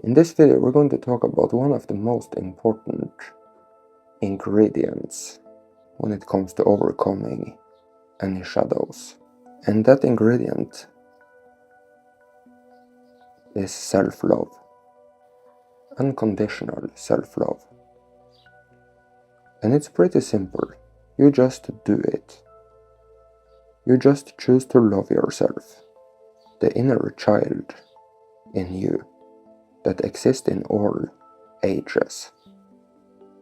In this video, we're going to talk about one of the most important ingredients when it comes to overcoming any shadows. And that ingredient is self-love. Unconditional self-love. And it's pretty simple. You just do it. You just choose to love yourself. The inner child in you that exists in all ages.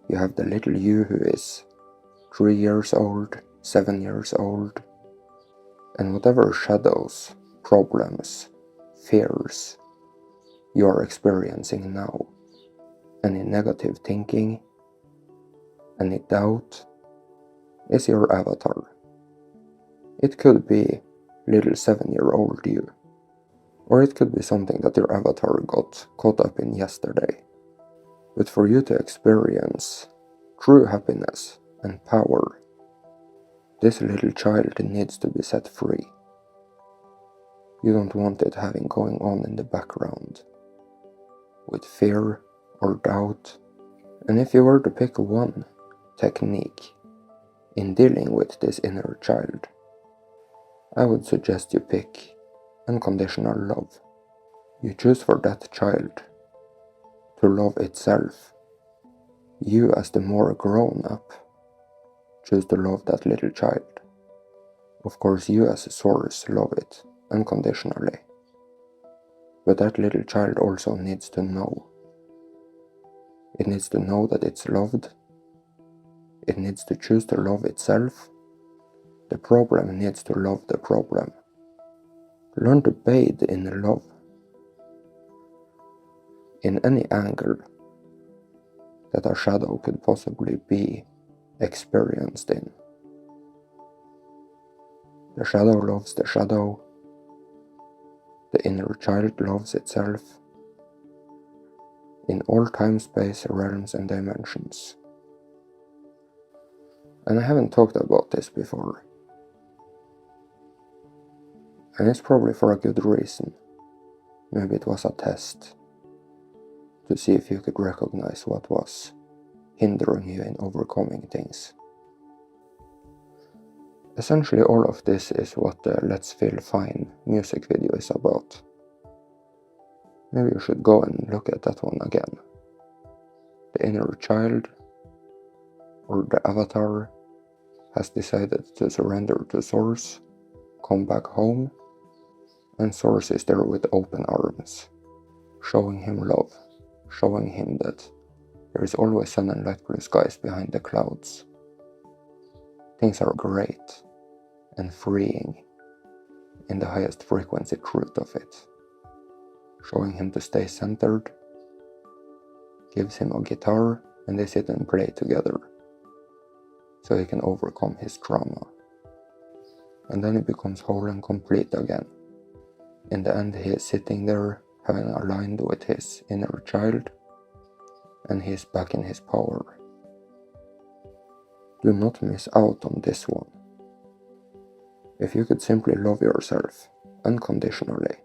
You have the little you who is 3 years old, 7 years old, and whatever shadows, problems, fears you are experiencing now, any negative thinking, any doubt, is your avatar. It could be little 7-year-old you, or it could be something that your avatar got caught up in yesterday. But for you to experience true happiness and power, this little child needs to be set free. You don't want it having going on in the background, with fear or doubt. And if you were to pick one technique in dealing with this inner child, I would suggest you pick unconditional love. You choose for that child to love itself. You, as the more grown up, choose to love that little child. Of course, you as a source love it unconditionally. But that little child also needs to know. It needs to know that it's loved. It needs to choose to love itself. The problem needs to love the problem. Learn to bathe in love. In any angle that a shadow could possibly be experienced in. The shadow loves the shadow. The inner child loves itself. In all time, space, realms and dimensions. And I haven't talked about this before. And it's probably for a good reason. Maybe it was a test to see if you could recognize what was hindering you in overcoming things. Essentially, all of this is what the Let's Feel Fine music video is about. Maybe you should go and look at that one again. The inner child, or the avatar, has decided to surrender to Source, come back home, and Source is there with open arms, showing him love, showing him that there is always sun and light blue skies behind the clouds. Things are great and freeing in the highest frequency truth of it. Showing him to stay centered, gives him a guitar, and they sit and play together so he can overcome his trauma. And then he becomes whole and complete again. In the end, he is sitting there having aligned with his inner child, and he is back in his power. Do not miss out on this one. If you could simply love yourself unconditionally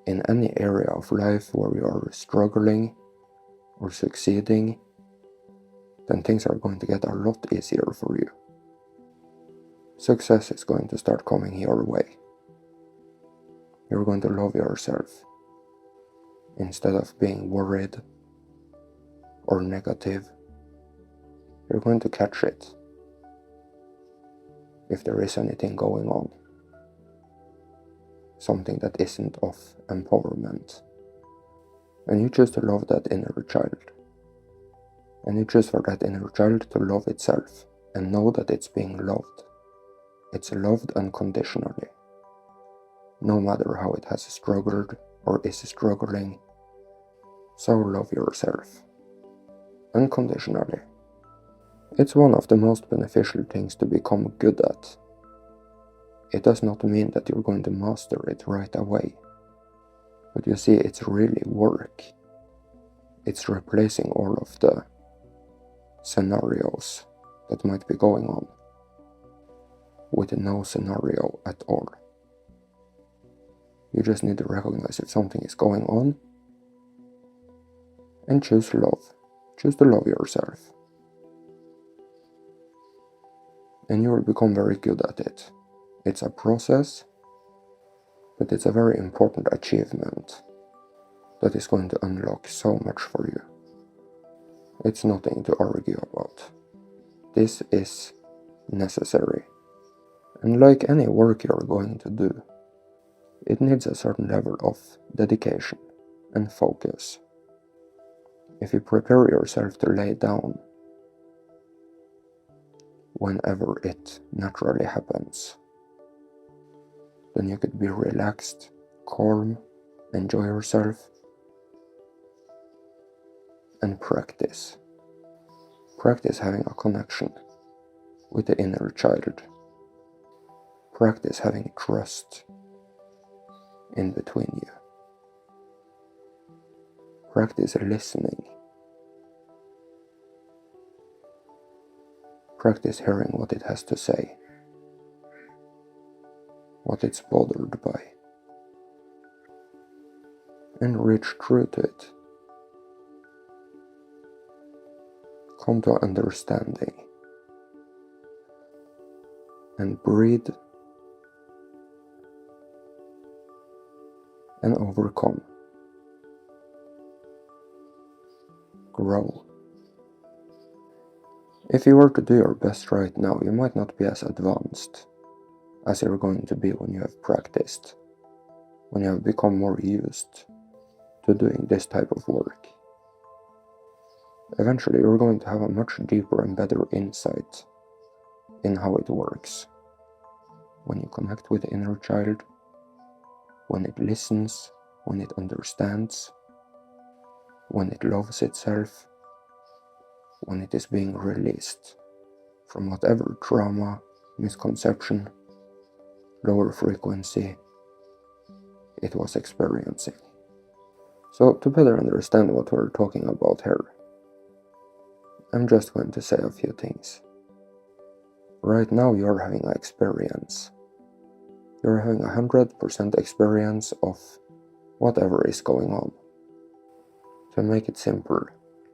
in any area of life where you are struggling or succeeding, then things are going to get a lot easier for you. Success is going to start coming your way. You're going to love yourself instead of being worried or negative. You're going to catch it if there is anything going on, something that isn't of empowerment. And you choose to love that inner child. And you choose for that inner child to love itself and know that it's being loved. It's loved unconditionally. No matter how it has struggled or is struggling. So love yourself unconditionally. It's one of the most beneficial things to become good at. It does not mean that you're going to master it right away. But you see, it's really work. It's replacing all of the scenarios that might be going on with no scenario at all. You just need to recognize if something is going on and choose love. Choose to love yourself. And you will become very good at it. It's a process, but it's a very important achievement that is going to unlock so much for you. It's nothing to argue about. This is necessary. And like any work you're going to do, it needs a certain level of dedication and focus. If you prepare yourself to lay down whenever it naturally happens, then you could be relaxed, calm, enjoy yourself, and practice. Practice having a connection with the inner child. Practice having trust in between you. Practice listening. Practice hearing what it has to say, what it's bothered by, and reach through to it. Come to understanding and breathe and overcome. Grow. If you were to do your best right now, you might not be as advanced as you're going to be when you have practiced, when you have become more used to doing this type of work. Eventually, you're going to have a much deeper and better insight in how it works. When you connect with the inner child, when it listens, when it understands, when it loves itself, when it is being released from whatever trauma, misconception, lower frequency it was experiencing. So to better understand what we're talking about here, I'm just going to say a few things. Right now you're having an experience. You're having 100% experience of whatever is going on. To make it simple,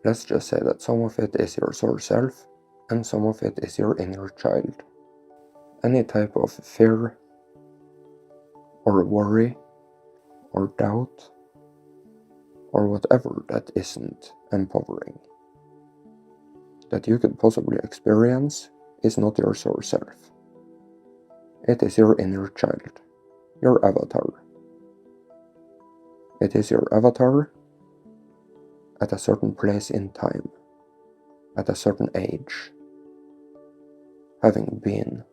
let's just say that some of it is your soul self and some of it is your inner child. Any type of fear or worry or doubt or whatever that isn't empowering that you could possibly experience is not your soul self. It is your inner child, your avatar. It is your avatar at a certain place in time, at a certain age, having been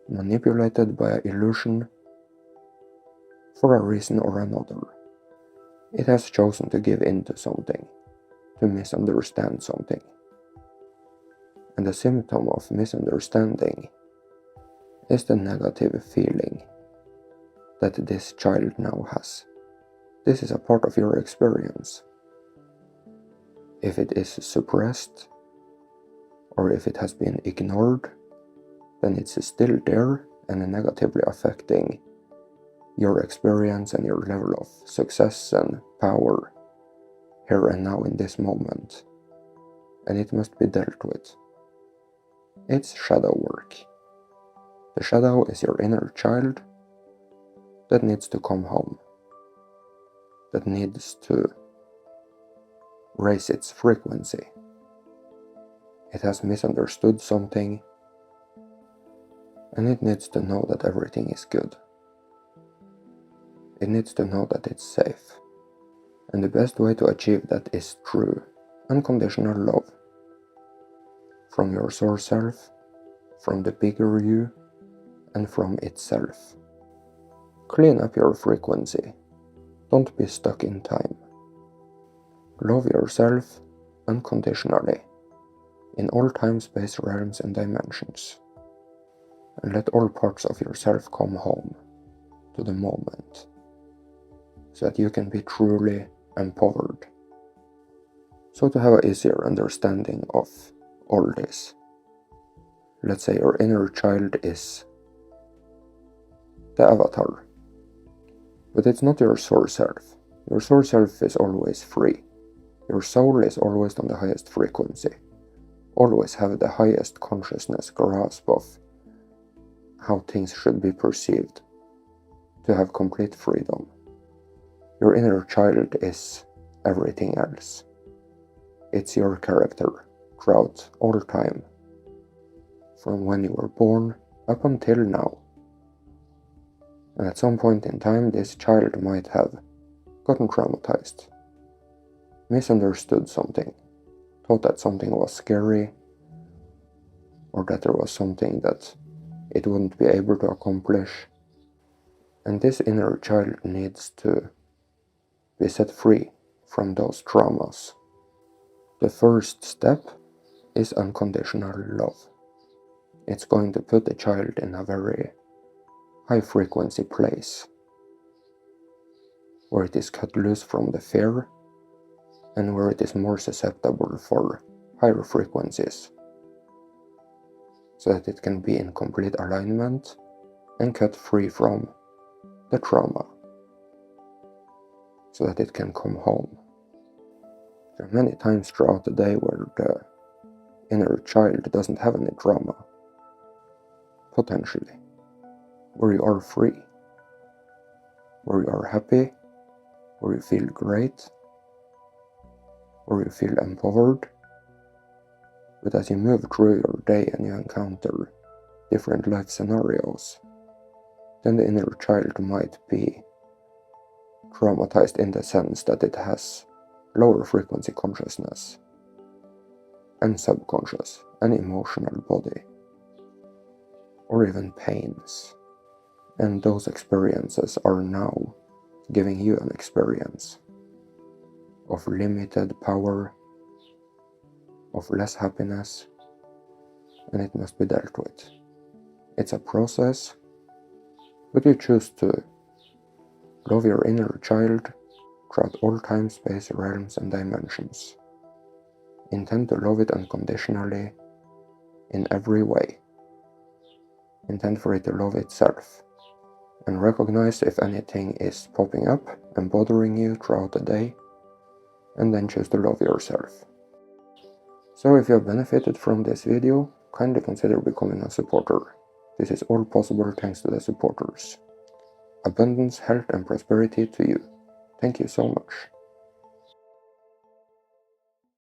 manipulated by an illusion for a reason or another. It has chosen to give in to something, to misunderstand something. And the symptom of misunderstanding is the negative feeling that this child now has. This is a part of your experience. If it is suppressed, or if it has been ignored, then it's still there and negatively affecting your experience and your level of success and power here and now in this moment. And it must be dealt with. It's shadow work. The shadow is your inner child that needs to come home, that needs to raise its frequency. It has misunderstood something, and it needs to know that everything is good. It needs to know that it's safe. And the best way to achieve that is through unconditional love. From your source self, from the bigger you, and from itself. Clean up your frequency. Don't be stuck in time. Love yourself unconditionally, in all time, space, realms, and dimensions. And let all parts of yourself come home to the moment, so that you can be truly empowered. So to have an easier understanding of all this, let's say your inner child is the avatar, But it's not your source self. Your source self is always free. Your soul is always on the highest frequency. Always have the highest consciousness grasp of how things should be perceived. To have complete freedom. Your inner child is everything else. It's your character throughout all time. From when you were born up until now. And at some point in time, this child might have gotten traumatized, misunderstood something, thought that something was scary, or that there was something that it wouldn't be able to accomplish. And this inner child needs to be set free from those traumas. The first step is unconditional love. It's going to put the child in a very high frequency place, where it is cut loose from the fear, and where it is more susceptible for higher frequencies, so that it can be in complete alignment and cut free from the trauma, so that it can come home. There are many times throughout the day where the inner child doesn't have any trauma, potentially, where you are free, where you are happy, where you feel great, where you feel empowered. But as you move through your day and you encounter different life scenarios, then the inner child might be traumatized in the sense that it has lower frequency consciousness and subconscious and emotional body, or even pains. And those experiences are now giving you an experience of limited power, of less happiness, and it must be dealt with. It's a process, but you choose to love your inner child throughout all time, space, realms, and dimensions. Intend to love it unconditionally in every way. Intend for it to love itself, and recognize if anything is popping up and bothering you throughout the day, and then choose to love yourself. So if you have benefited from this video, kindly consider becoming a supporter. This is all possible thanks to the supporters. Abundance, health, and prosperity to you. Thank you so much.